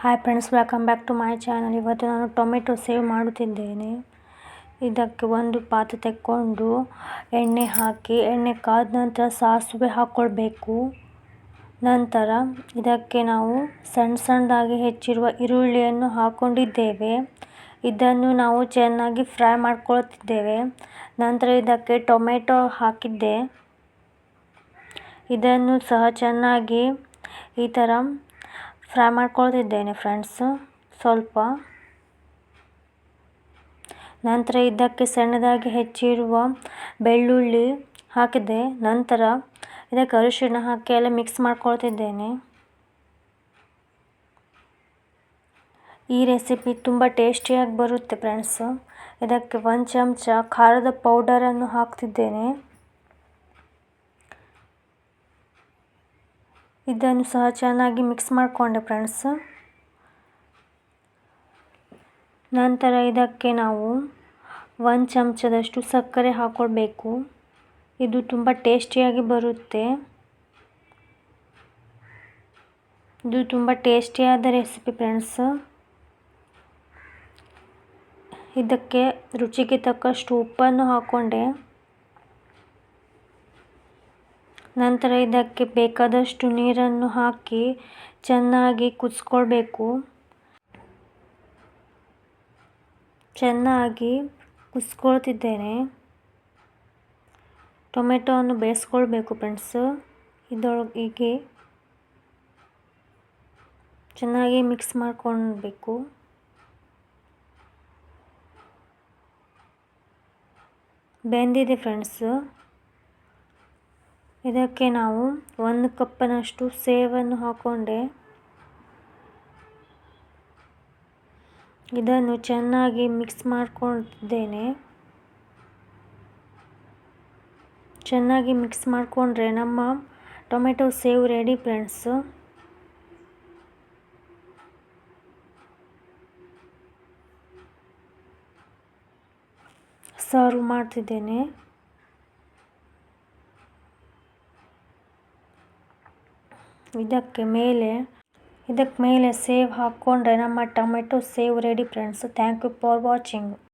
Hi friends, welcome back to my channel. ಇವತ್ತು ನಾನು tomato save ಮಾಡುತ್ತಿದ್ದೇನೆ. ಇದಕ್ಕೆ ಒಂದು ಪಾತ್ರೆ ತೆಕ್ಕೊಂಡು ಎಣ್ಣೆ ಹಾಕಿ, ಎಣ್ಣೆ ಕಾದ ನಂತರ ಸಾಸಿವೆ ಹಾಕ್ಕೊಳ್ಬೇಕು. ನಂತರ ಇದಕ್ಕೆ ನಾವು ಸಣ್ಣದಾಗಿ ಹೆಚ್ಚಿರುವ ಈರುಳ್ಳಿಯನ್ನು ಹಾಕ್ಕೊಂಡಿದ್ದೇವೆ. ಇದನ್ನು ನಾವು ಚೆನ್ನಾಗಿ ಫ್ರೈ ಮಾಡ್ಕೊಳ್ತಿದ್ದೇವೆ. ನಂತರ ಇದಕ್ಕೆ ಟೊಮೆಟೊ ಹಾಕಿದ್ದೆ. ಇದನ್ನು ಸಹ ಚೆನ್ನಾಗಿ ಈ ಥರ ಫ್ರೈ ಮಾಡ್ಕೊಳ್ತಿದ್ದೇನೆ ಫ್ರೆಂಡ್ಸ್ ಸ್ವಲ್ಪ. ನಂತರ ಇದಕ್ಕೆ ಸಣ್ಣದಾಗಿ ಹೆಚ್ಚಿರುವ ಬೆಳ್ಳುಳ್ಳಿ ಹಾಕಿದೆ. ನಂತರ ಇದಕ್ಕೆ ಅರಿಶಿಣ ಹಾಕಿ ಎಲ್ಲ ಮಿಕ್ಸ್ ಮಾಡ್ಕೊಳ್ತಿದ್ದೇನೆ. ಈ ರೆಸಿಪಿ ತುಂಬ ಟೇಸ್ಟಿಯಾಗಿ ಬರುತ್ತೆ ಫ್ರೆಂಡ್ಸ್. ಇದಕ್ಕೆ 1 ಚಮಚ ಖಾರದ ಪೌಡರನ್ನು ಹಾಕ್ತಿದ್ದೇನೆ. ಇದನ್ನು ಸಹ ಚೆನ್ನಾಗಿ ಮಿಕ್ಸ್ ಮಾಡಿಕೊಂಡೆ ಫ್ರೆಂಡ್ಸ್. ನಂತರ ಇದಕ್ಕೆ ನಾವು 1 ಚಮಚದಷ್ಟು ಸಕ್ಕರೆ ಹಾಕ್ಕೊಳ್ಬೇಕು. ಇದು ತುಂಬ ಟೇಸ್ಟಿಯಾಗಿ ಬರುತ್ತೆ. ಇದು ತುಂಬ ಟೇಸ್ಟಿಯಾದ ರೆಸಿಪಿ ಫ್ರೆಂಡ್ಸ್. ಇದಕ್ಕೆ ರುಚಿಗೆ ತಕ್ಕಷ್ಟು ಉಪ್ಪನ್ನು ಹಾಕ್ಕೊಂಡೆ. ನಂತರ ಇದಕ್ಕೆ ಬೇಕಾದಷ್ಟು ನೀರನ್ನು ಹಾಕಿ ಚೆನ್ನಾಗಿ ಕುದಿಸ್ಕೊಳ್ಬೇಕು. ಚೆನ್ನಾಗಿ ಕುದಿಸ್ಕೊಳ್ತಿದ್ದೇನೆ. ಟೊಮೆಟೊವನ್ನು ಬೇಯಿಸ್ಕೊಳ್ಬೇಕು ಫ್ರೆಂಡ್ಸ್. ಹೀಗೆ ಚೆನ್ನಾಗಿ ಮಿಕ್ಸ್ ಮಾಡ್ಕೊಳ್ಬೇಕು. ಬೆಂದಿದೆ ಫ್ರೆಂಡ್ಸ್. ಇದಕ್ಕೆ ನಾವು 1 ಕಪ್ನಷ್ಟು ಸೇವನ್ನು ಹಾಕ್ಕೊಂಡೆ. ಇದನ್ನು ಚೆನ್ನಾಗಿ ಮಿಕ್ಸ್ ಮಾಡ್ಕೊಳ್ತಿದ್ದೇನೆ. ಚೆನ್ನಾಗಿ ಮಿಕ್ಸ್ ಮಾಡಿಕೊಂಡ್ರೆ ನಮ್ಮ tomato sev ready friends. Serve ಮಾಡ್ತಿದ್ದೇನೆ. ಇದಕ್ಕೆ ಮೇಲೆ ಸೇವ್ ಹಾಕ್ಕೊಂಡ್ರೆ ನಮ್ಮ tomato sev ready friends. Thank you for watching.